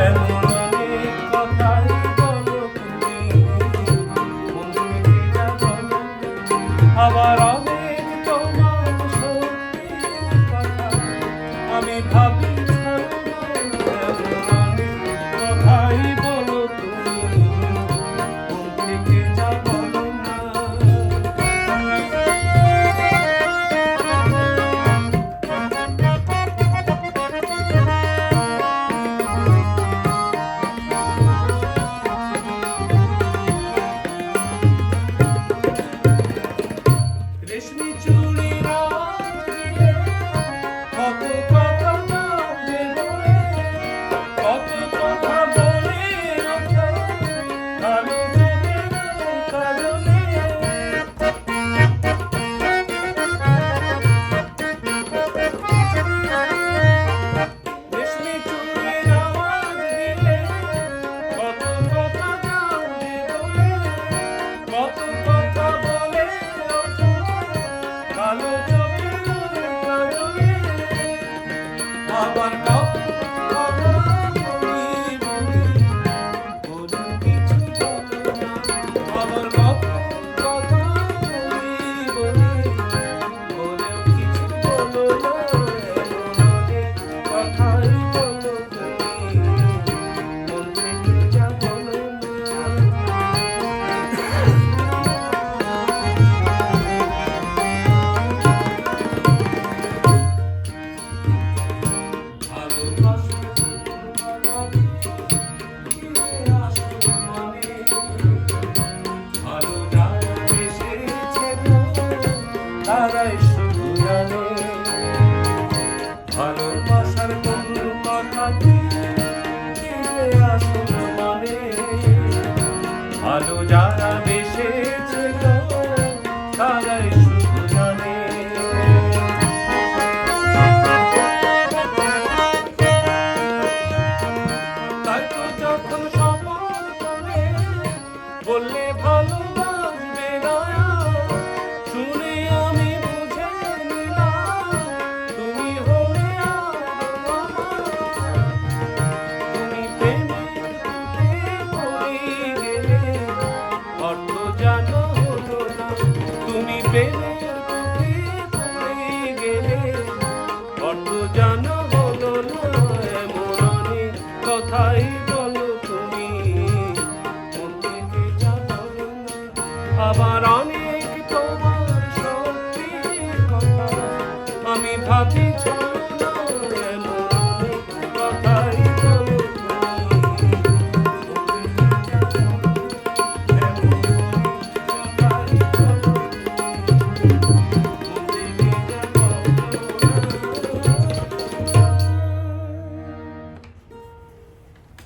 এমন অনেক কথাই বলো তুমি, মন থেকে যা বলো। আবার অনেক তোমার সত্যি কথা আমি ভাবি ছাড়ো না। এমন অনেক কথাই বলো তুমি, মন থেকে যা বলো না। রেশমি চুড়ির আওয়াজ দিয়ে কত কথা বলে বলে, কত কথা বলে রাখো কালো চোখের কাজলে। রেশমি চুড়ির আওয়াজ দিয়ে কত কথা বলে বলে, কত কথা বলে রাখো কালো চোখের কাজলে। আবার কত কথা বলি বলি, বলে কিছু বলো না। আবার কত কথা বলি বলি, বলে কিছু বলো না। এমন অনেক কথাই বলো তুমি, মন থেকে যা বলো না। তারাই শুধু জানে ভালোবাসার কোন কথাটি ফিরে আসল মানে। ভালো যারা বেসেছে গো, তারাই শুধু জানে। তাই তো যখন শপথ করে বললে ভালোবাসবে না, শুনে আমি বুঝে নিলাম তুমি হলে আরো আমার। তুমি প্রেমের বুকে পড়ে গেলে অর্থ জানা হলো না। তুমি প্রেমের বুকে পড়ে গেলে অর্থ জানা হলো না। এমন অনেক কথাই